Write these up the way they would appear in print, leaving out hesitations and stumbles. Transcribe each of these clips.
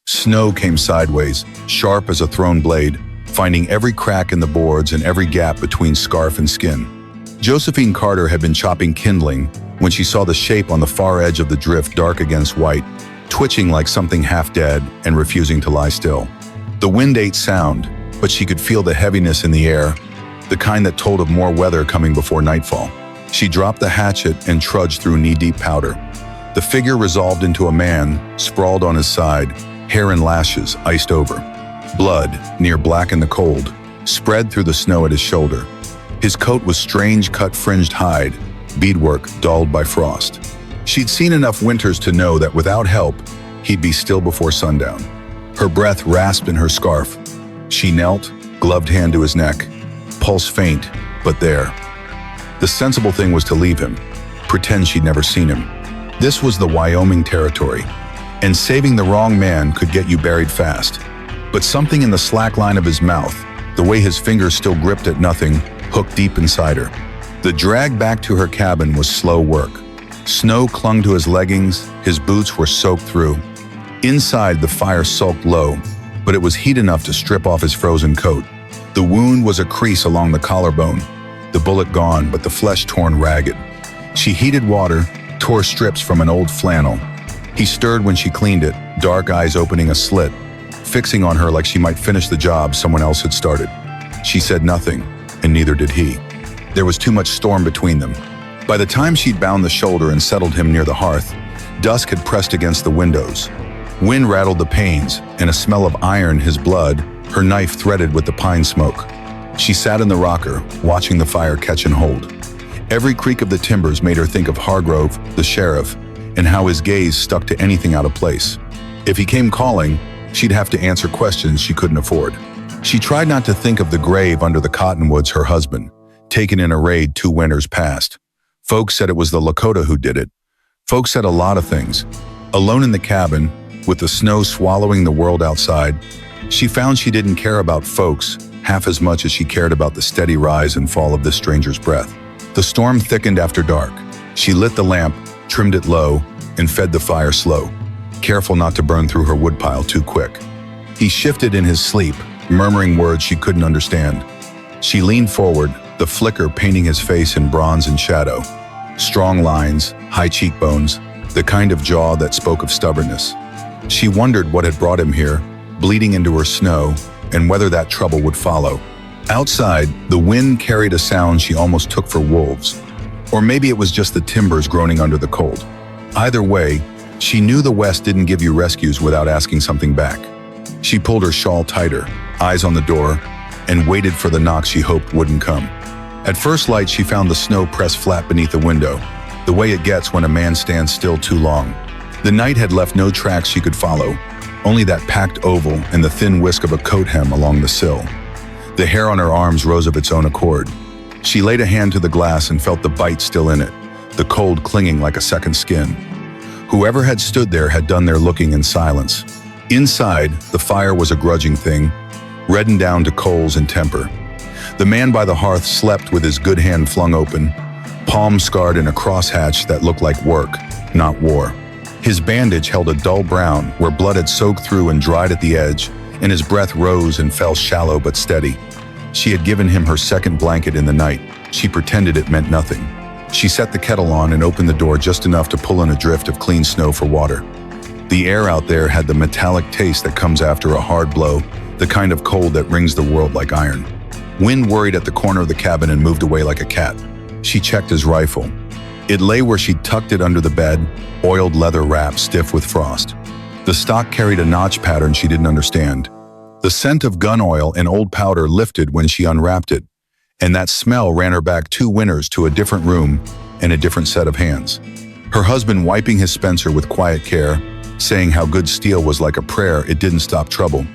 Snow came sideways, sharp as a thrown blade, finding every crack in the boards and every gap between scarf and skin. Josephine Carter had been chopping kindling when she saw the shape on the far edge of the drift dark against white, twitching like something half dead and refusing to lie still. The wind ate sound, but she could feel the heaviness in the air, the kind that told of more weather coming before nightfall. She dropped the hatchet and trudged through knee-deep powder. The figure resolved into a man, sprawled on his side, hair and lashes iced over. Blood, near black in the cold, spread through the snow at his shoulder. His coat was strange cut-fringed hide, beadwork dulled by frost. She'd seen enough winters to know that without help, he'd be still before sundown. Her breath rasped in her scarf. She knelt, gloved hand to his neck, pulse faint, but there. The sensible thing was to leave him, pretend she'd never seen him. This was the Wyoming Territory, and saving the wrong man could get you buried fast. But something in the slack line of his mouth, the way his fingers still gripped at nothing, hooked deep inside her. The drag back to her cabin was slow work. Snow clung to his leggings, his boots were soaked through. Inside, the fire sulked low, but it was heat enough to strip off his frozen coat. The wound was a crease along the collarbone, the bullet gone, but the flesh torn ragged. She heated water, tore strips from an old flannel. He stirred when she cleaned it, dark eyes opening a slit, fixing on her like she might finish the job someone else had started. She said nothing, and neither did he. There was too much storm between them. By the time she'd bound the shoulder and settled him near the hearth, dusk had pressed against the windows. Wind rattled the panes, and a smell of iron, his blood, her knife threaded with the pine smoke. She sat in the rocker, watching the fire catch and hold. Every creak of the timbers made her think of Hargrove, the sheriff, and how his gaze stuck to anything out of place. If he came calling, she'd have to answer questions she couldn't afford. She tried not to think of the grave under the cottonwoods, her husband, taken in a raid 2 winters past. Folks said it was the Lakota who did it. Folks said a lot of things. Alone in the cabin, with the snow swallowing the world outside, she found she didn't care about folks half as much as she cared about the steady rise and fall of this stranger's breath. The storm thickened after dark. She lit the lamp, trimmed it low, and fed the fire slow, careful not to burn through her woodpile too quick. He shifted in his sleep, murmuring words she couldn't understand. She leaned forward, the flicker painting his face in bronze and shadow. Strong lines, high cheekbones, the kind of jaw that spoke of stubbornness. She wondered what had brought him here, bleeding into her snow, and whether that trouble would follow. Outside, the wind carried a sound she almost took for wolves. Or maybe it was just the timbers groaning under the cold. Either way, she knew the West didn't give you rescues without asking something back. She pulled her shawl tighter, eyes on the door, and waited for the knock she hoped wouldn't come. At first light, she found the snow pressed flat beneath the window, the way it gets when a man stands still too long. The night had left no tracks she could follow, only that packed oval and the thin whisk of a coat hem along the sill. The hair on her arms rose of its own accord. She laid a hand to the glass and felt the bite still in it, the cold clinging like a second skin. Whoever had stood there had done their looking in silence. Inside, the fire was a grudging thing, reddened down to coals and temper. The man by the hearth slept with his good hand flung open, palm scarred in a crosshatch that looked like work, not war. His bandage held a dull brown where blood had soaked through and dried at the edge, and his breath rose and fell shallow but steady. She had given him her second blanket in the night. She pretended it meant nothing. She set the kettle on and opened the door just enough to pull in a drift of clean snow for water. The air out there had the metallic taste that comes after a hard blow, the kind of cold that rings the world like iron. Wind worried at the corner of the cabin and moved away like a cat. She checked his rifle. It lay where she'd tucked it under the bed, oiled leather wrap stiff with frost. The stock carried a notch pattern she didn't understand. The scent of gun oil and old powder lifted when she unwrapped it, and that smell ran her back 2 winters to a different room and a different set of hands. Her husband wiping his Spencer with quiet care, saying how good steel was like a prayer. It didn't stop trouble,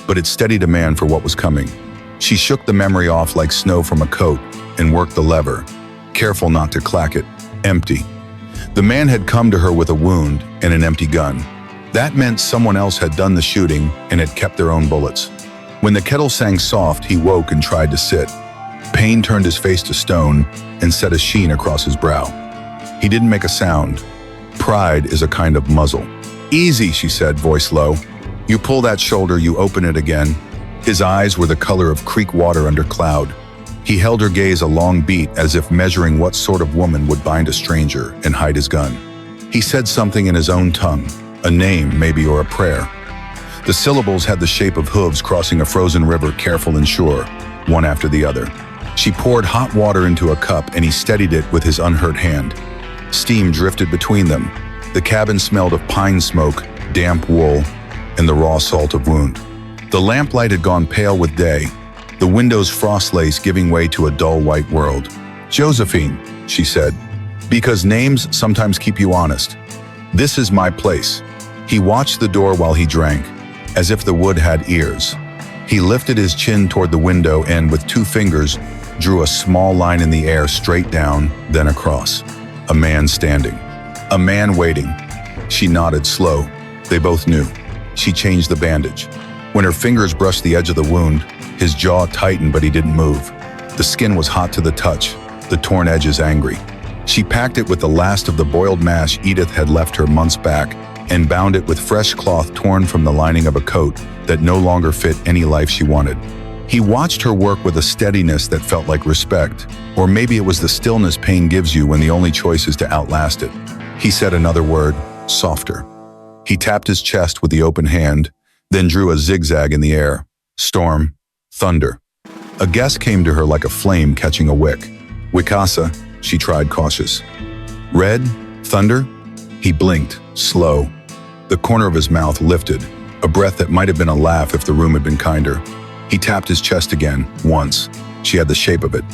but it steadied a man for what was coming. She shook the memory off like snow from a coat and worked the lever, careful not to clack it. Empty. The man had come to her with a wound and an empty gun. That meant someone else had done the shooting and had kept their own bullets. When the kettle sang soft, he woke and tried to sit. Pain turned his face to stone and set a sheen across his brow. He didn't make a sound. Pride is a kind of muzzle. "Easy," she said, voice low. You pull that shoulder, you open it again. His eyes were the color of creek water under cloud. He held her gaze a long beat as if measuring what sort of woman would bind a stranger and hide his gun. He said something in his own tongue, a name maybe or a prayer. The syllables had the shape of hooves crossing a frozen river, careful and sure, one after the other. She poured hot water into a cup and he steadied it with his unhurt hand. Steam drifted between them. The cabin smelled of pine smoke, damp wool, and the raw salt of wound. The lamplight had gone pale with day, the window's frost lace giving way to a dull white world. "Josephine," she said, "because names sometimes keep you honest. This is my place." He watched the door while he drank, as if the wood had ears. He lifted his chin toward the window and, with 2 fingers, drew a small line in the air straight down, then across. A man standing. A man waiting. She nodded slow. They both knew. She changed the bandage. When her fingers brushed the edge of the wound, his jaw tightened but he didn't move. The skin was hot to the touch, the torn edges angry. She packed it with the last of the boiled mash Edith had left her months back and bound it with fresh cloth torn from the lining of a coat that no longer fit any life she wanted. He watched her work with a steadiness that felt like respect, or maybe it was the stillness pain gives you when the only choice is to outlast it. He said another word, softer. He tapped his chest with the open hand, then drew a zigzag in the air. Storm, thunder. A guess came to her like a flame catching a wick. "Wicasa," she tried, cautious. "Red? Thunder?" He blinked, slow. The corner of his mouth lifted, a breath that might have been a laugh if the room had been kinder. He tapped his chest again, once. She had the shape of it.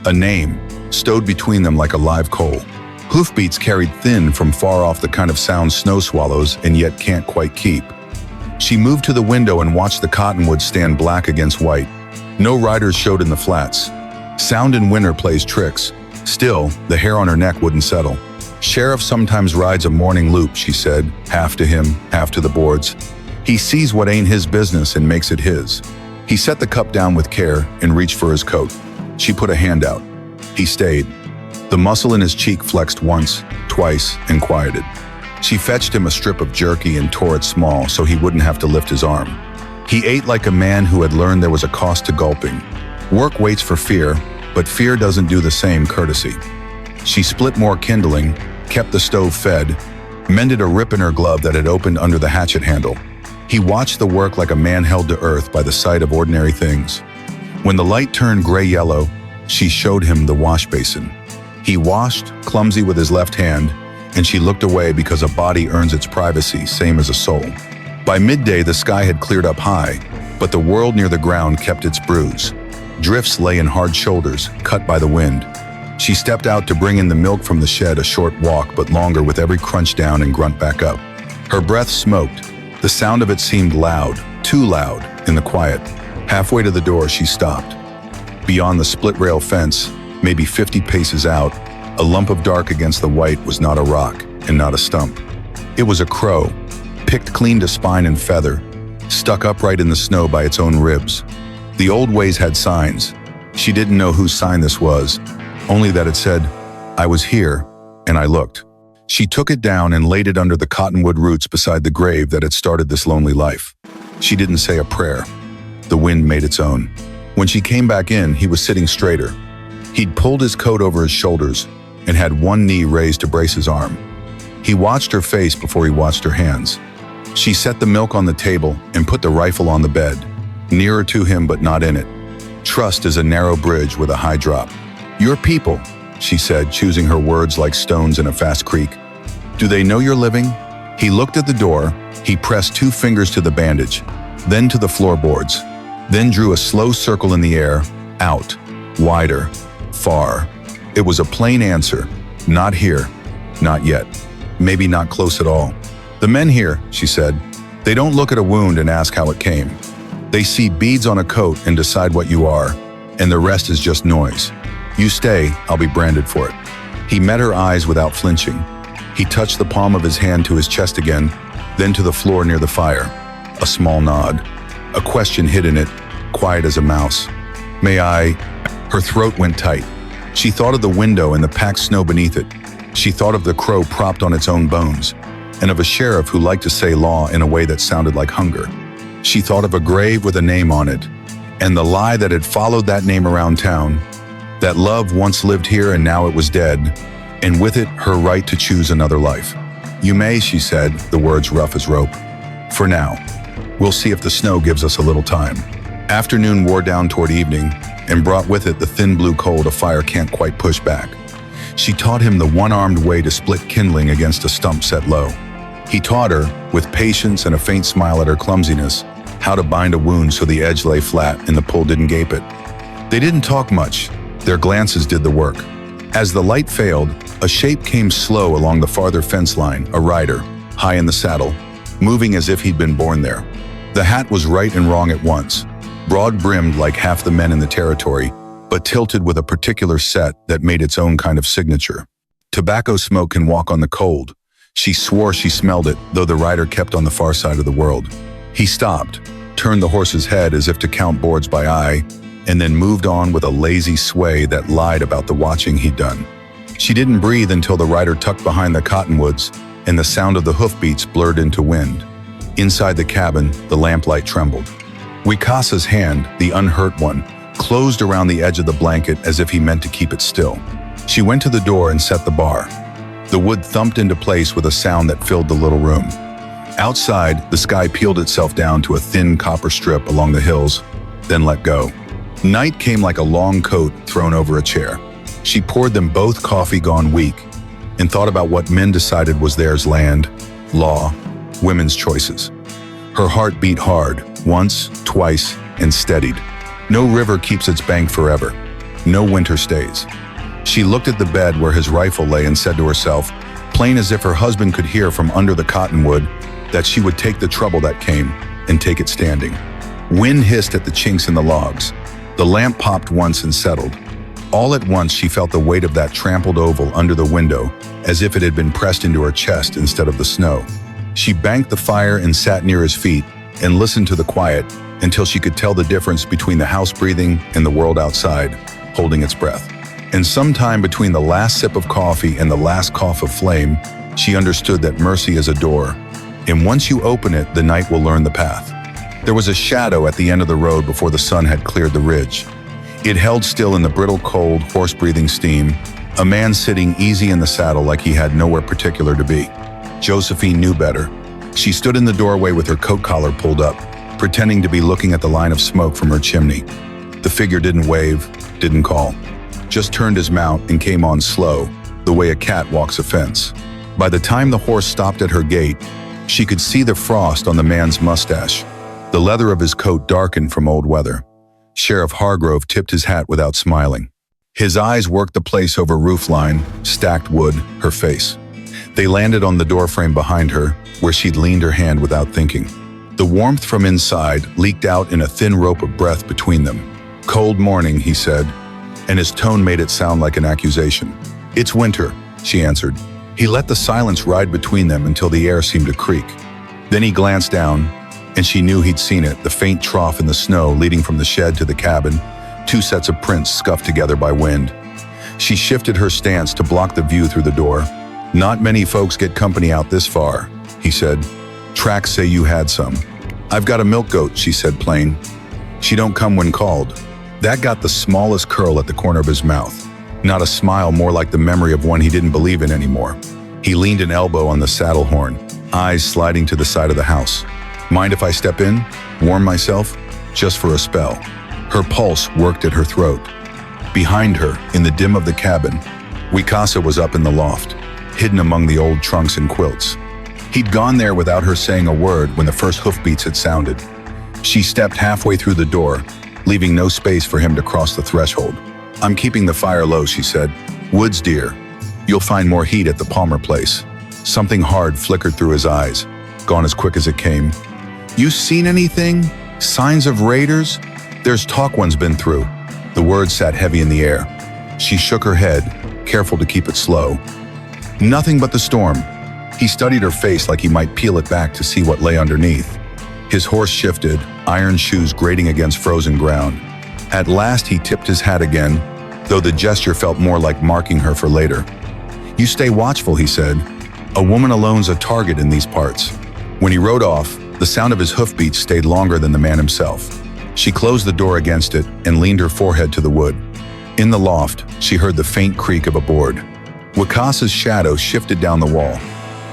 A name, stowed between them like a live coal. Hoofbeats carried thin from far off, the kind of sound snow swallows and yet can't quite keep. She moved to the window and watched the cottonwood stand black against white. No riders showed in the flats. Sound in winter plays tricks. Still, the hair on her neck wouldn't settle. "Sheriff sometimes rides a morning loop," she said, half to him, half to the boards. "He sees what ain't his business and makes it his." He set the cup down with care and reached for his coat. She put a hand out. He stayed. The muscle in his cheek flexed once, twice, and quieted. She fetched him a strip of jerky and tore it small so he wouldn't have to lift his arm. He ate like a man who had learned there was a cost to gulping. Work waits for fear, but fear doesn't do the same courtesy. She split more kindling, kept the stove fed, mended a rip in her glove that had opened under the hatchet handle. He watched the work like a man held to earth by the sight of ordinary things. When the light turned gray-yellow, she showed him the wash basin. He washed, clumsy with his left hand, and she looked away because a body earns its privacy, same as a soul. By midday, the sky had cleared up high, but the world near the ground kept its bruise. Drifts lay in hard shoulders, cut by the wind. She stepped out to bring in the milk from the shed, a short walk, but longer with every crunch down and grunt back up. Her breath smoked. The sound of it seemed loud, too loud, in the quiet. Halfway to the door, she stopped. Beyond the split-rail fence, maybe 50 paces out, a lump of dark against the white was not a rock and not a stump. It was a crow, picked clean to spine and feather, stuck upright in the snow by its own ribs. The old ways had signs. She didn't know whose sign this was, only that it said, "I was here," and I looked. She took it down and laid it under the cottonwood roots beside the grave that had started this lonely life. She didn't say a prayer. The wind made its own. When she came back in, he was sitting straighter. He'd pulled his coat over his shoulders and had one knee raised to brace his arm. He watched her face before he watched her hands. She set the milk on the table and put the rifle on the bed, nearer to him but not in it. Trust is a narrow bridge with a high drop. "Your people," she said, choosing her words like stones in a fast creek. "Do they know you're living?" He looked at the door. He pressed 2 fingers to the bandage, then to the floorboards, then drew a slow circle in the air, out, wider, far. It was a plain answer. Not here, not yet, maybe not close at all. "The men here," she said, "they don't look at a wound and ask how it came. They see beads on a coat and decide what you are, and the rest is just noise. You stay, I'll be branded for it." He met her eyes without flinching. He touched the palm of his hand to his chest again, then to the floor near the fire. A small nod. A question hid in it, quiet as a mouse. "May I?" Her throat went tight. She thought of the window and the packed snow beneath it. She thought of the crow propped on its own bones, and of a sheriff who liked to say law in a way that sounded like hunger. She thought of a grave with a name on it, and the lie that had followed that name around town, that love once lived here and now it was dead, and with it, her right to choose another life. "You may," she said, the words rough as rope. "For now. We'll see if the snow gives us a little time." Afternoon wore down toward evening, and brought with it the thin blue cold a fire can't quite push back. She taught him the one-armed way to split kindling against a stump set low. He taught her, with patience and a faint smile at her clumsiness, how to bind a wound so the edge lay flat and the pull didn't gape it. They didn't talk much. Their glances did the work. As the light failed, a shape came slow along the farther fence line, a rider, high in the saddle, moving as if he'd been born there. The hat was right and wrong at once, broad-brimmed like half the men in the territory, but tilted with a particular set that made its own kind of signature. Tobacco smoke can walk on the cold. She swore she smelled it, though the rider kept on the far side of the world. He stopped, turned the horse's head as if to count boards by eye, and then moved on with a lazy sway that lied about the watching he'd done. She didn't breathe until the rider tucked behind the cottonwoods, and the sound of the hoofbeats blurred into wind. Inside the cabin, the lamplight trembled. Wikasa's hand, the unhurt one, closed around the edge of the blanket as if he meant to keep it still. She went to the door and set the bar. The wood thumped into place with a sound that filled the little room. Outside, the sky peeled itself down to a thin copper strip along the hills, then let go. Night came like a long coat thrown over a chair. She poured them both coffee gone weak and thought about what men decided was theirs: land, law, women's choices. Her heart beat hard, once, twice, and steadied. No river keeps its bank forever. No winter stays. She looked at the bed where his rifle lay and said to herself, plain as if her husband could hear from under the cottonwood, that she would take the trouble that came and take it standing. Wind hissed at the chinks in the logs. The lamp popped once and settled. All at once she felt the weight of that trampled oval under the window, as if it had been pressed into her chest instead of the snow. She banked the fire and sat near his feet and listened to the quiet until she could tell the difference between the house breathing and the world outside, holding its breath. And sometime between the last sip of coffee and the last cough of flame, she understood that mercy is a door, and once you open it, the night will learn the path. There was a shadow at the end of the road before the sun had cleared the ridge. It held still in the brittle cold, horse-breathing steam, a man sitting easy in the saddle like he had nowhere particular to be. Josephine knew better. She stood in the doorway with her coat collar pulled up, pretending to be looking at the line of smoke from her chimney. The figure didn't wave, didn't call, just turned his mount and came on slow, the way a cat walks a fence. By the time the horse stopped at her gate, she could see the frost on the man's mustache. The leather of his coat darkened from old weather. Sheriff Hargrove tipped his hat without smiling. His eyes worked the place over roofline, stacked wood, her face. They landed on the doorframe behind her, where she'd leaned her hand without thinking. The warmth from inside leaked out in a thin rope of breath between them. "Cold morning," he said, and his tone made it sound like an accusation. "It's winter," she answered. He let the silence ride between them until the air seemed to creak. Then he glanced down, and she knew he'd seen it, the faint trough in the snow leading from the shed to the cabin, two sets of prints scuffed together by wind. She shifted her stance to block the view through the door. "Not many folks get company out this far," he said. "Tracks say you had some." "I've got a milk goat," she said plain. "She don't come when called." That got the smallest curl at the corner of his mouth. Not a smile, more like the memory of one he didn't believe in anymore. He leaned an elbow on the saddle horn, eyes sliding to the side of the house. "Mind if I step in? Warm myself? Just for a spell." Her pulse worked at her throat. Behind her, in the dim of the cabin, Wikasa was up in the loft, hidden among the old trunks and quilts. He'd gone there without her saying a word when the first hoofbeats had sounded. She stepped halfway through the door, leaving no space for him to cross the threshold. "I'm keeping the fire low," she said. "Woods, dear. You'll find more heat at the Palmer place." Something hard flickered through his eyes, gone as quick as it came. "You seen anything? Signs of raiders? There's talk one's been through." The words sat heavy in the air. She shook her head, careful to keep it slow. "Nothing but the storm." He studied her face like he might peel it back to see what lay underneath. His horse shifted, iron shoes grating against frozen ground. At last he tipped his hat again, though the gesture felt more like marking her for later. "You stay watchful," he said. "A woman alone's a target in these parts." When he rode off, The sound of his hoofbeats stayed longer than the man himself. She closed the door against it and leaned her forehead to the wood. In the loft, she heard the faint creak of a board. Wakasa's shadow shifted down the wall,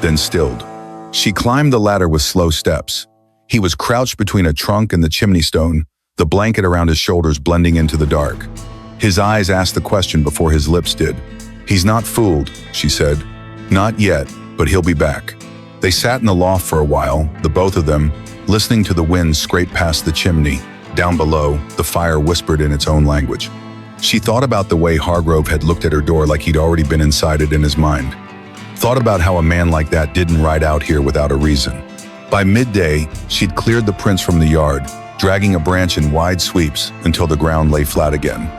then stilled. She climbed the ladder with slow steps. He was crouched between a trunk and the chimney stone, the blanket around his shoulders blending into the dark. His eyes asked the question before his lips did. "He's not fooled," she said. "Not yet, but he'll be back." They sat in the loft for a while, the both of them, listening to the wind scrape past the chimney. Down below, the fire whispered in its own language. She thought about the way Hargrove had looked at her door like he'd already been inside it in his mind. Thought about how a man like that didn't ride out here without a reason. By midday, she'd cleared the prints from the yard, dragging a branch in wide sweeps until the ground lay flat again.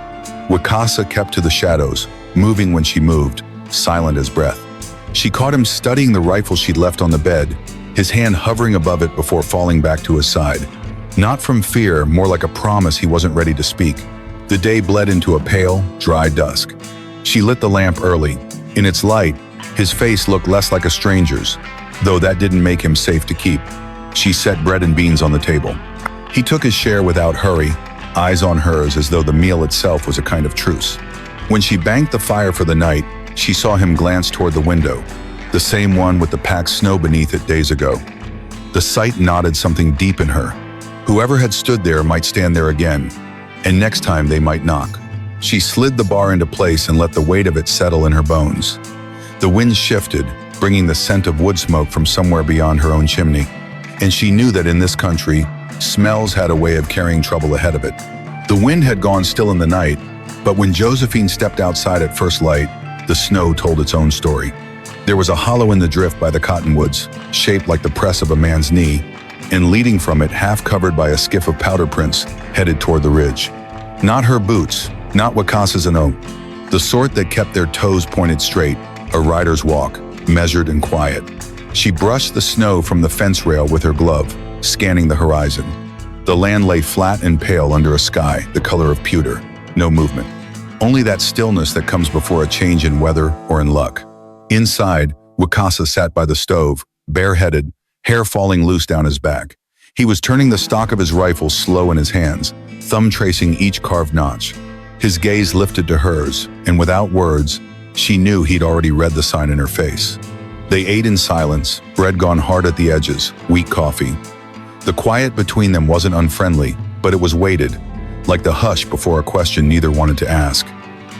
Wakasa kept to the shadows, moving when she moved, silent as breath. She caught him studying the rifle she'd left on the bed, his hand hovering above it before falling back to his side. Not from fear, more like a promise he wasn't ready to speak. The day bled into a pale, dry dusk. She lit the lamp early. In its light, his face looked less like a stranger's, though that didn't make him safe to keep. She set bread and beans on the table. He took his share without hurry, eyes on hers as though the meal itself was a kind of truce. When she banked the fire for the night, she saw him glance toward the window, the same one with the packed snow beneath it days ago. The sight nodded something deep in her. Whoever had stood there might stand there again, and next time they might knock. She slid the bar into place and let the weight of it settle in her bones. The wind shifted, bringing the scent of wood smoke from somewhere beyond her own chimney. And she knew that in this country, smells had a way of carrying trouble ahead of it. The wind had gone still in the night, but when Josephine stepped outside at first light, the snow told its own story. There was a hollow in the drift by the cottonwoods, shaped like the press of a man's knee, and leading from it, half covered by a skiff of powder prints, headed toward the ridge. Not her boots, not Wakasa's own, the sort that kept their toes pointed straight, a rider's walk, measured and quiet. She brushed the snow from the fence rail with her glove, scanning the horizon. The land lay flat and pale under a sky, the color of pewter, no movement. Only that stillness that comes before a change in weather or in luck. Inside, Wakasa sat by the stove, bareheaded, hair falling loose down his back. He was turning the stock of his rifle slow in his hands, thumb tracing each carved notch. His gaze lifted to hers, and without words, she knew he'd already read the sign in her face. They ate in silence, bread gone hard at the edges, weak coffee. The quiet between them wasn't unfriendly, but it was weighted, like the hush before a question neither wanted to ask.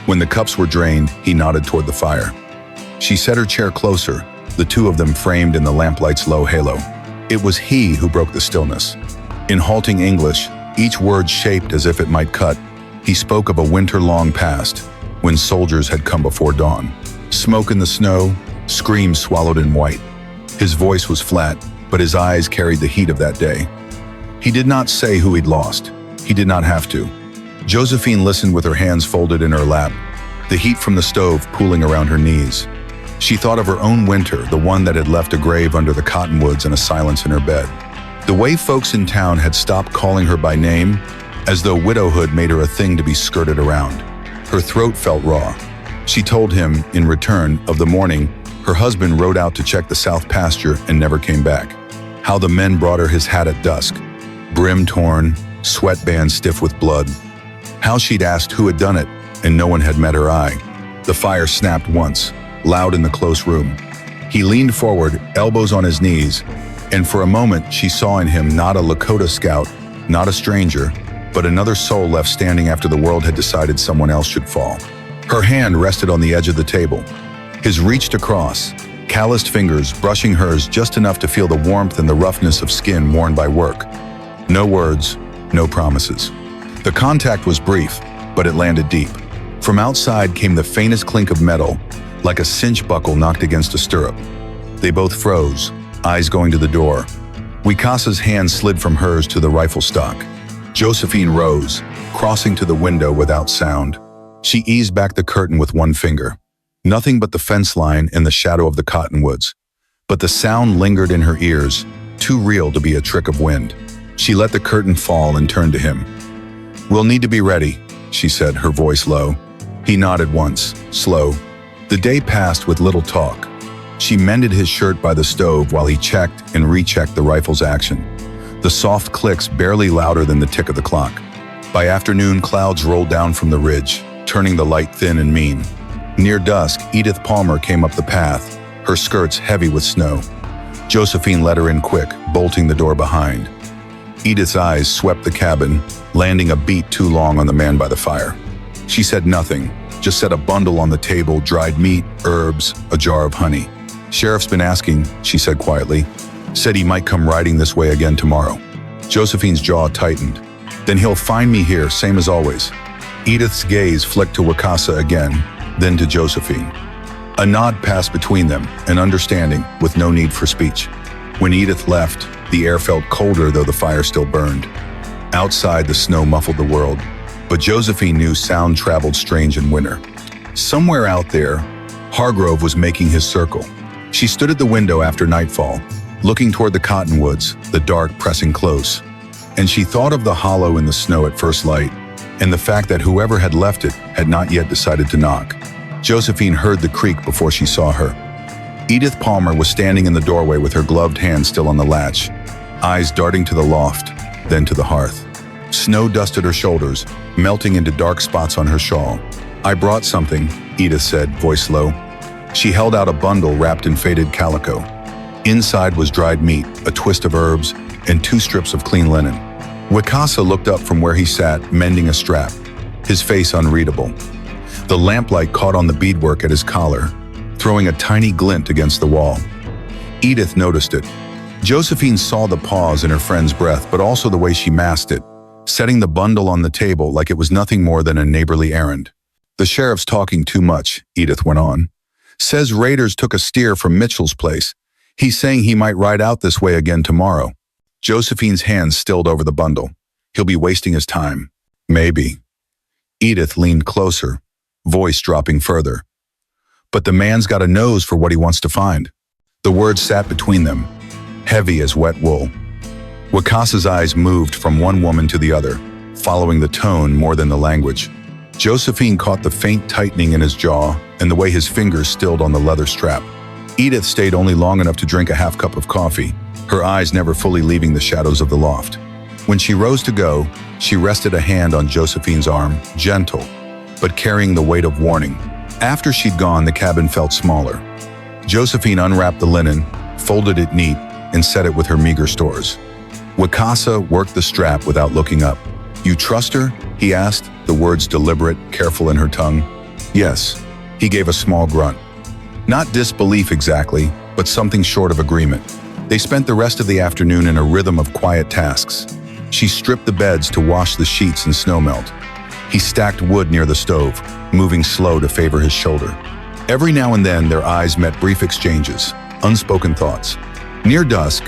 When the cups were drained, he nodded toward the fire. She set her chair closer, the two of them framed in the lamplight's low halo. It was he who broke the stillness. In halting English, each word shaped as if it might cut, he spoke of a winter-long past, when soldiers had come before dawn. Smoke in the snow, screams swallowed in white. His voice was flat, but his eyes carried the heat of that day. He did not say who he'd lost. He did not have to. Josephine listened with her hands folded in her lap, the heat from the stove pooling around her knees. She thought of her own winter, the one that had left a grave under the cottonwoods and a silence in her bed. The way folks in town had stopped calling her by name, as though widowhood made her a thing to be skirted around. Her throat felt raw. She told him, in return, of the morning her husband rode out to check the south pasture and never came back. How the men brought her his hat at dusk, brim torn, sweatband stiff with blood. How she'd asked who had done it, and no one had met her eye. The fire snapped once, loud in the close room. He leaned forward, elbows on his knees, and for a moment she saw in him not a Lakota scout, not a stranger, but another soul left standing after the world had decided someone else should fall. Her hand rested on the edge of the table. His reached across, calloused fingers brushing hers just enough to feel the warmth and the roughness of skin worn by work. No words, no promises. The contact was brief, but it landed deep. From outside came the faintest clink of metal, like a cinch buckle knocked against a stirrup. They both froze, eyes going to the door. Wakasa's hand slid from hers to the rifle stock. Josephine rose, crossing to the window without sound. She eased back the curtain with one finger. Nothing but the fence line and the shadow of the cottonwoods. But the sound lingered in her ears, too real to be a trick of wind. She let the curtain fall and turned to him. "We'll need to be ready," she said, her voice low. He nodded once, slow. The day passed with little talk. She mended his shirt by the stove while he checked and rechecked the rifle's action. the soft clicks barely louder than the tick of the clock. By afternoon, clouds rolled down from the ridge, turning the light thin and mean. Near dusk, Edith Palmer came up the path, her skirts heavy with snow. Josephine let her in quick, bolting the door behind. Edith's eyes swept the cabin, landing a beat too long on the man by the fire. She said nothing, just set a bundle on the table, dried meat, herbs, a jar of honey. "Sheriff's been asking," she said quietly. "Said he might come riding this way again tomorrow." Josephine's jaw tightened. "Then he'll find me here, same as always." Edith's gaze flicked to Wakasa again, then to Josephine. A nod passed between them, an understanding, with no need for speech. When Edith left, the air felt colder though the fire still burned. Outside, the snow muffled the world, but Josephine knew sound traveled strange in winter. Somewhere out there, Hargrove was making his circle. She stood at the window after nightfall, looking toward the cottonwoods, the dark pressing close. And she thought of the hollow in the snow at first light, and the fact that whoever had left it had not yet decided to knock. Josephine heard the creak before she saw her. Edith Palmer was standing in the doorway with her gloved hand still on the latch, eyes darting to the loft, then to the hearth. Snow dusted her shoulders, melting into dark spots on her shawl. "I brought something," Edith said, voice low. She held out a bundle wrapped in faded calico. Inside was dried meat, a twist of herbs, and 2 strips of clean linen. Wakasa looked up from where he sat, mending a strap, his face unreadable. The lamplight caught on the beadwork at his collar, throwing a tiny glint against the wall. Edith noticed it. Josephine saw the pause in her friend's breath, but also the way she masked it, setting the bundle on the table like it was nothing more than a neighborly errand. "The sheriff's talking too much," Edith went on. "Says raiders took a steer from Mitchell's place. He's saying he might ride out this way again tomorrow." Josephine's hands stilled over the bundle. "He'll be wasting his time." "Maybe." Edith leaned closer, voice dropping further. "But the man's got a nose for what he wants to find." The words sat between them, heavy as wet wool. Wakasa's eyes moved from one woman to the other, following the tone more than the language. Josephine caught the faint tightening in his jaw and the way his fingers stilled on the leather strap. Edith stayed only long enough to drink a half cup of coffee, her eyes never fully leaving the shadows of the loft. When she rose to go, she rested a hand on Josephine's arm, gentle, but carrying the weight of warning. After she'd gone, the cabin felt smaller. Josephine unwrapped the linen, folded it neat, and set it with her meager stores. Wakasa worked the strap without looking up. "You trust her?" he asked, the words deliberate, careful in her tongue. "Yes," he gave a small grunt. Not disbelief exactly, but something short of agreement. They spent the rest of the afternoon in a rhythm of quiet tasks. She stripped the beds to wash the sheets in snowmelt. He stacked wood near the stove, moving slow to favor his shoulder. Every now and then, their eyes met brief exchanges, unspoken thoughts. Near dusk,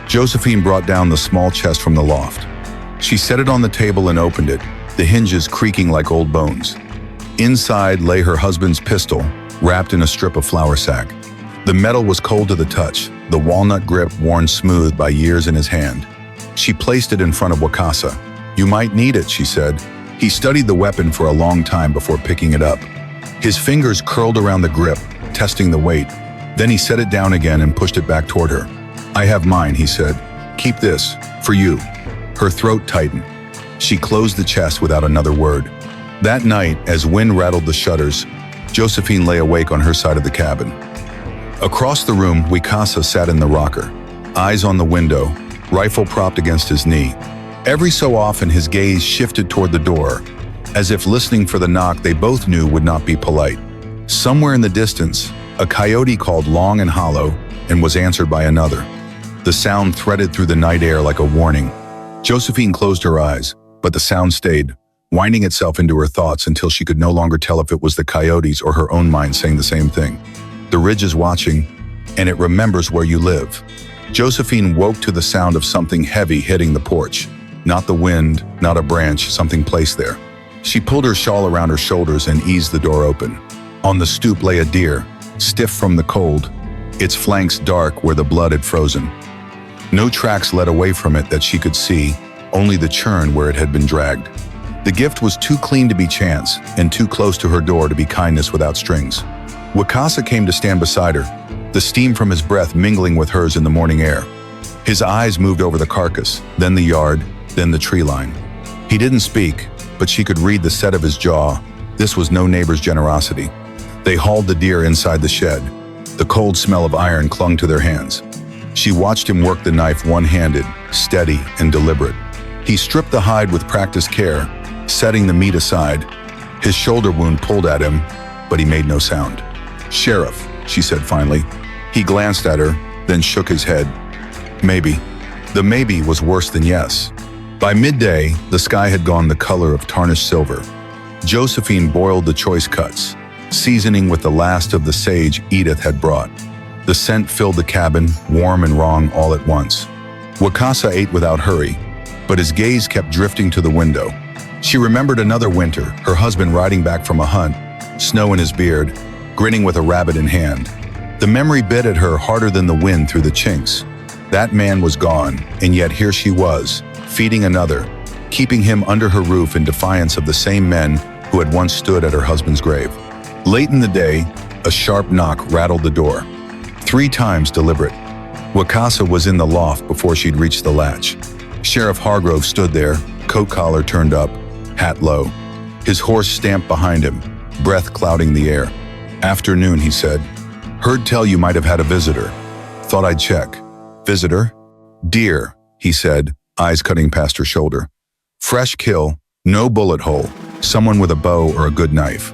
Josephine brought down the small chest from the loft. She set it on the table and opened it, the hinges creaking like old bones. Inside lay her husband's pistol, wrapped in a strip of flour sack. The metal was cold to the touch, the walnut grip worn smooth by years in his hand. She placed it in front of Wakasa. "You might need it," she said. He studied the weapon for a long time before picking it up. His fingers curled around the grip, testing the weight. Then he set it down again and pushed it back toward her. "I have mine," he said. "Keep this, for you." Her throat tightened. She closed the chest without another word. That night, as wind rattled the shutters, Josephine lay awake on her side of the cabin. Across the room, Wakasa sat in the rocker, eyes on the window, rifle propped against his knee. Every so often, his gaze shifted toward the door, as if listening for the knock they both knew would not be polite. Somewhere in the distance, a coyote called long and hollow and was answered by another. The sound threaded through the night air like a warning. Josephine closed her eyes, but the sound stayed, winding itself into her thoughts until she could no longer tell if it was the coyotes or her own mind saying the same thing. "The ridge is watching, and it remembers where you live." Josephine woke to the sound of something heavy hitting the porch. Not the wind, not a branch, something placed there. She pulled her shawl around her shoulders and eased the door open. On the stoop lay a deer, stiff from the cold, its flanks dark where the blood had frozen. No tracks led away from it that she could see, only the churn where it had been dragged. The gift was too clean to be chance, and too close to her door to be kindness without strings. Wakasa came to stand beside her, the steam from his breath mingling with hers in the morning air. His eyes moved over the carcass, then the yard, then the tree line. He didn't speak, but she could read the set of his jaw. This was no neighbor's generosity. They hauled the deer inside the shed. The cold smell of iron clung to their hands. She watched him work the knife one-handed, steady and deliberate. He stripped the hide with practiced care, setting the meat aside. His shoulder wound pulled at him, but he made no sound. "Sheriff," she said finally. He glanced at her, then shook his head. "Maybe." The maybe was worse than yes. By midday, the sky had gone the color of tarnished silver. Josephine boiled the choice cuts, seasoning with the last of the sage Edith had brought. The scent filled the cabin, warm and wrong all at once. Wakasa ate without hurry, but his gaze kept drifting to the window. She remembered another winter, her husband riding back from a hunt, snow in his beard, grinning with a rabbit in hand. The memory bit at her harder than the wind through the chinks. That man was gone, and yet here she was, feeding another, keeping him under her roof in defiance of the same men who had once stood at her husband's grave. Late in the day, a sharp knock rattled the door. 3 times deliberate. Wakasa was in the loft before she'd reached the latch. Sheriff Hargrove stood there, coat collar turned up, hat low. His horse stamped behind him, breath clouding the air. "Afternoon," he said. "Heard tell you might have had a visitor. Thought I'd check." "Visitor?" "Deer," he said, eyes cutting past her shoulder. "Fresh kill, no bullet hole, someone with a bow or a good knife.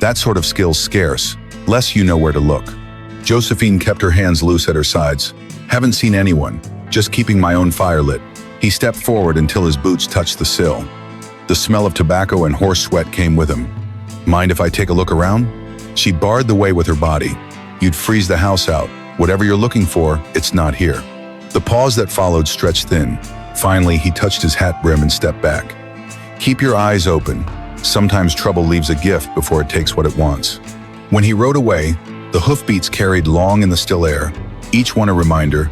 That sort of skill's scarce, less you know where to look." Josephine kept her hands loose at her sides. "Haven't seen anyone, just keeping my own fire lit." He stepped forward until his boots touched the sill. The smell of tobacco and horse sweat came with him. "Mind if I take a look around?" She barred the way with her body. "You'd freeze the house out. Whatever you're looking for, it's not here." The pause that followed stretched thin. Finally, he touched his hat brim and stepped back. "Keep your eyes open. Sometimes trouble leaves a gift before it takes what it wants." When he rode away, the hoofbeats carried long in the still air, each one a reminder.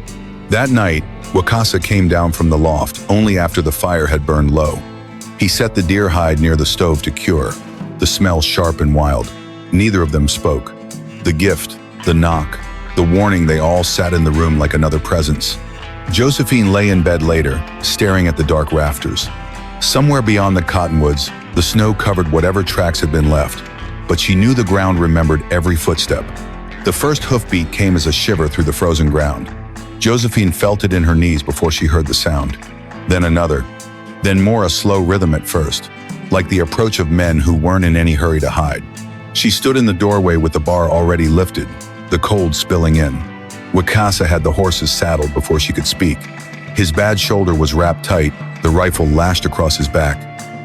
That night, Wakasa came down from the loft only after the fire had burned low. He set the deer hide near the stove to cure, the smell sharp and wild. Neither of them spoke. The gift, the knock, the warning, they all sat in the room like another presence. Josephine lay in bed later, staring at the dark rafters. Somewhere beyond the cottonwoods, the snow covered whatever tracks had been left, but she knew the ground remembered every footstep. The first hoofbeat came as a shiver through the frozen ground. Josephine felt it in her knees before she heard the sound. Then another. Then more, a slow rhythm at first, like the approach of men who weren't in any hurry to hide. She stood in the doorway with the bar already lifted, the cold spilling in. Wakasa had the horses saddled before she could speak. His bad shoulder was wrapped tight, the rifle lashed across his back.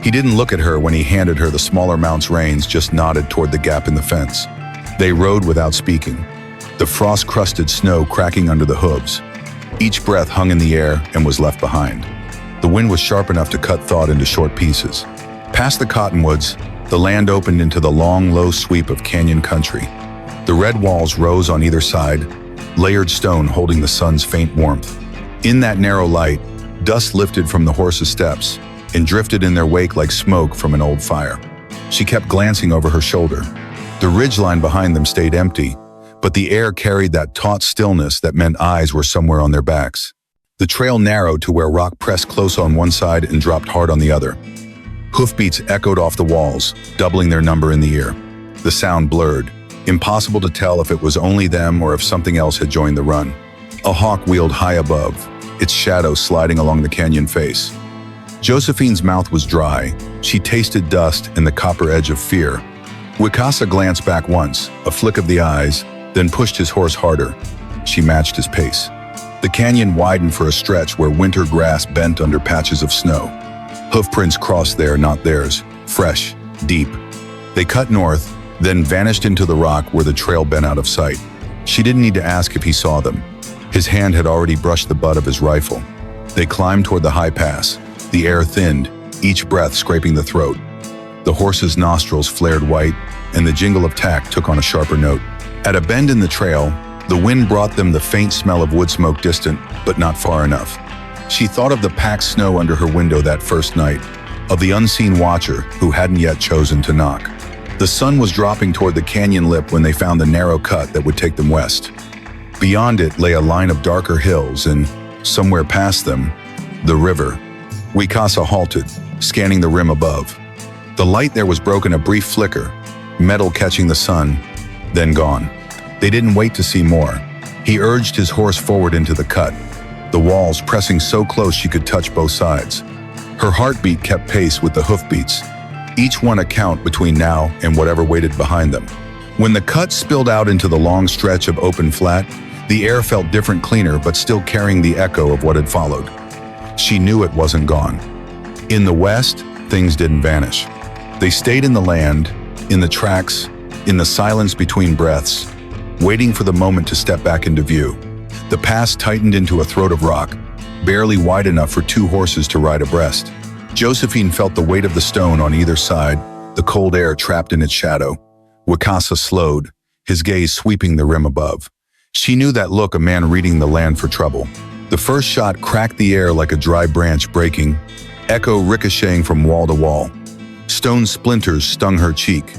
He didn't look at her when he handed her the smaller mount's reins, just nodded toward the gap in the fence. They rode without speaking, the frost-crusted snow cracking under the hooves. Each breath hung in the air and was left behind. The wind was sharp enough to cut thought into short pieces. Past the cottonwoods, the land opened into the long, low sweep of canyon country. The red walls rose on either side, layered stone holding the sun's faint warmth. In that narrow light, dust lifted from the horses' steps and drifted in their wake like smoke from an old fire. She kept glancing over her shoulder. The ridgeline behind them stayed empty, but the air carried that taut stillness that meant eyes were somewhere on their backs. The trail narrowed to where rock pressed close on one side and dropped hard on the other. Hoofbeats echoed off the walls, doubling their number in the ear. The sound blurred, impossible to tell if it was only them or if something else had joined the run. A hawk wheeled high above, its shadow sliding along the canyon face. Josephine's mouth was dry. She tasted dust and the copper edge of fear. Wakasa glanced back once, a flick of the eyes, then pushed his horse harder. She matched his pace. The canyon widened for a stretch where winter grass bent under patches of snow. Hoofprints crossed there, not theirs, fresh, deep. They cut north, then vanished into the rock where the trail bent out of sight. She didn't need to ask if he saw them. His hand had already brushed the butt of his rifle. They climbed toward the high pass. The air thinned, each breath scraping the throat. The horses' nostrils flared white, and the jingle of tack took on a sharper note. At a bend in the trail, the wind brought them the faint smell of wood smoke, distant, but not far enough. She thought of the packed snow under her window that first night, of the unseen watcher who hadn't yet chosen to knock. The sun was dropping toward the canyon lip when they found the narrow cut that would take them west. Beyond it lay a line of darker hills, and Somewhere past them, the river. Wicasa halted, scanning the rim above. The light there was broken a brief flicker, metal catching the sun, then gone. They didn't wait to see more. He urged his horse forward into the cut, the walls pressing so close she could touch both sides. Her heartbeat kept pace with the hoofbeats, each one a count between now and whatever waited behind them. When the cut spilled out into the long stretch of open flat, the air felt different, cleaner, but still carrying the echo of what had followed. She knew it wasn't gone. In the west, things didn't vanish. They stayed in the land, in the tracks, in the silence between breaths, waiting for the moment to step back into view. The pass tightened into a throat of rock, barely wide enough for two horses to ride abreast. Josephine felt the weight of the stone on either side, the cold air trapped in its shadow. Wicasa slowed, his gaze sweeping the rim above. She knew that look, a man reading the land for trouble. The first shot cracked the air like a dry branch breaking, echo ricocheting from wall to wall. Stone splinters stung her cheek.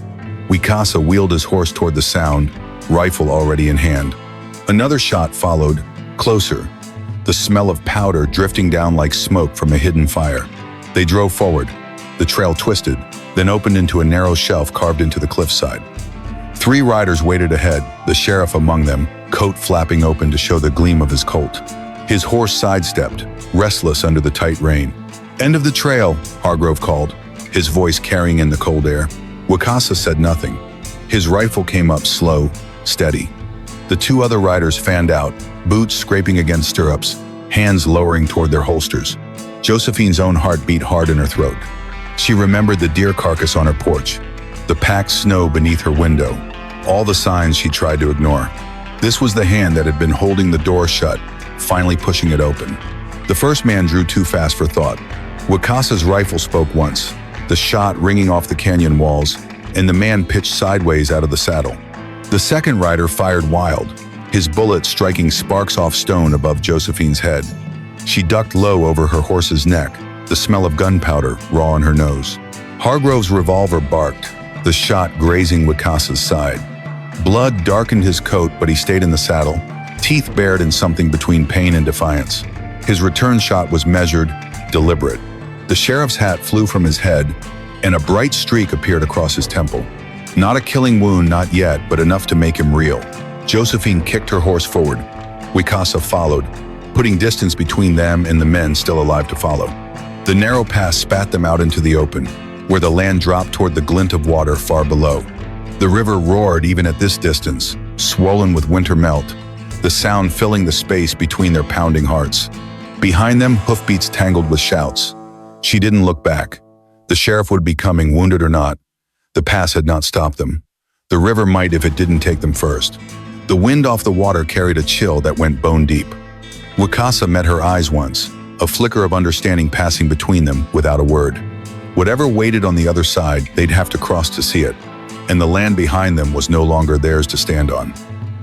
Wicasa wheeled his horse toward the sound, rifle already in hand. Another shot followed, closer, the smell of powder drifting down like smoke from a hidden fire. They drove forward. The trail twisted, then opened into a narrow shelf carved into the cliffside. 3 riders waited ahead, the sheriff among them, coat flapping open to show the gleam of his colt. His horse sidestepped, restless under the tight rein. "End of the trail," Hargrove called, his voice carrying in the cold air. Wicasa said nothing. His rifle came up slow, steady. The 2 other riders fanned out, boots scraping against stirrups, hands lowering toward their holsters. Josephine's own heart beat hard in her throat. She remembered the deer carcass on her porch, the packed snow beneath her window, all the signs she tried to ignore. This was the hand that had been holding the door shut, finally pushing it open. The first man drew too fast for thought. Wicasa's rifle spoke once, the shot ringing off the canyon walls, and the man pitched sideways out of the saddle. The second rider fired wild, his bullet striking sparks off stone above Josephine's head. She ducked low over her horse's neck, the smell of gunpowder raw on her nose. Hargrove's revolver barked, the shot grazing Wicasa's side. Blood darkened his coat, but he stayed in the saddle, teeth bared in something between pain and defiance. His return shot was measured, deliberate. The sheriff's hat flew from his head, and a bright streak appeared across his temple. Not a killing wound, not yet, but enough to make him reel. Josephine kicked her horse forward. Wicasa followed, putting distance between them and the men still alive to follow. The narrow pass spat them out into the open, where the land dropped toward the glint of water far below. The river roared even at this distance, swollen with winter melt, the sound filling the space between their pounding hearts. Behind them, hoofbeats tangled with shouts. She didn't look back. The sheriff would be coming, wounded or not. The pass had not stopped them. The river might if it didn't take them first. The wind off the water carried a chill that went bone deep. Wicasa met her eyes once, a flicker of understanding passing between them without a word. Whatever waited on the other side, they'd have to cross to see it, and the land behind them was no longer theirs to stand on.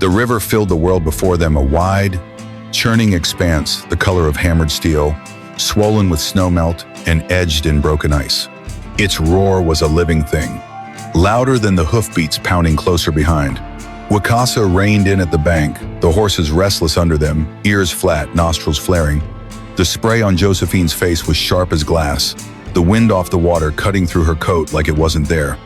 The river filled the world before them, a wide, churning expanse, the color of hammered steel, swollen with snowmelt and edged in broken ice. Its roar was a living thing, louder than the hoofbeats pounding closer behind. Wicasa reined in at the bank, the horses restless under them, ears flat, nostrils flaring. The spray on Josephine's face was sharp as glass, the wind off the water cutting through her coat like it wasn't there.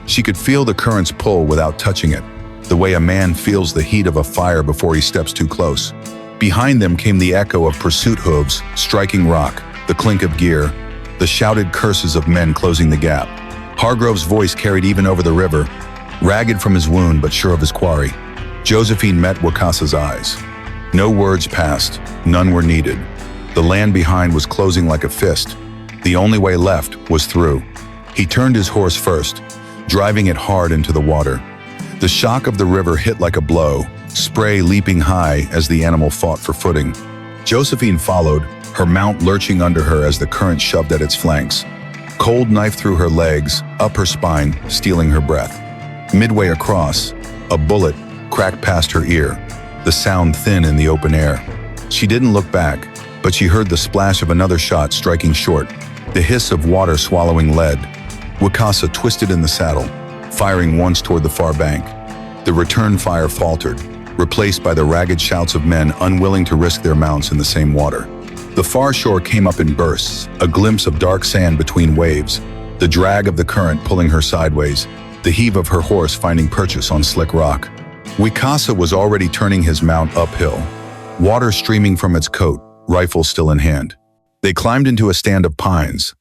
She could feel the current's pull without touching it, the way a man feels the heat of a fire before he steps too close. Behind them came the echo of pursuit hooves striking rock, the clink of gear, the shouted curses of men closing the gap. Hargrove's voice carried even over the river, ragged from his wound but sure of his quarry. Josephine met Wicasa's eyes. No words passed, none were needed. The land behind was closing like a fist. The only way left was through. He turned his horse first, driving it hard into the water. The shock of the river hit like a blow, spray leaping high as the animal fought for footing. Josephine followed, her mount lurching under her as the current shoved at its flanks. Cold knife through her legs, up her spine, stealing her breath. Midway across, a bullet cracked past her ear, the sound thin in the open air. She didn't look back, but she heard the splash of another shot striking short, the hiss of water swallowing lead. Wicasa twisted in the saddle, firing once toward the far bank. The return fire faltered, replaced by the ragged shouts of men unwilling to risk their mounts in the same water. The far shore came up in bursts, a glimpse of dark sand between waves, the drag of the current pulling her sideways, the heave of her horse finding purchase on slick rock. Wicasa was already turning his mount uphill, water streaming from its coat, rifle still in hand. They climbed into a stand of pines,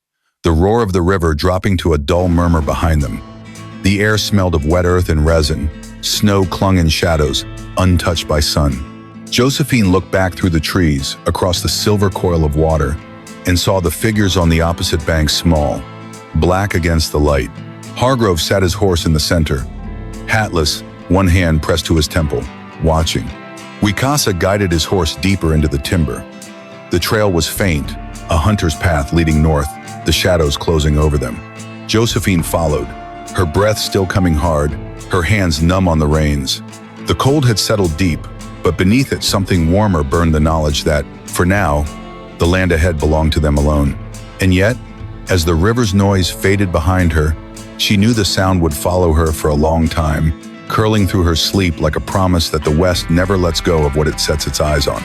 the roar of the river dropping to a dull murmur behind them. The air smelled of wet earth and resin. Snow clung in shadows, untouched by sun. Josephine looked back through the trees, across the silver coil of water, and saw the figures on the opposite bank small, black against the light. Hargrove sat his horse in the center, hatless, one hand pressed to his temple, watching. Wicasa guided his horse deeper into the timber. The trail was faint, a hunter's path leading north, the shadows closing over them. Josephine followed, her breath still coming hard, her hands numb on the reins. The cold had settled deep, but beneath it something warmer burned the knowledge that, for now, the land ahead belonged to them alone. And yet, as the river's noise faded behind her, she knew the sound would follow her for a long time, curling through her sleep like a promise that the West never lets go of what it sets its eyes on.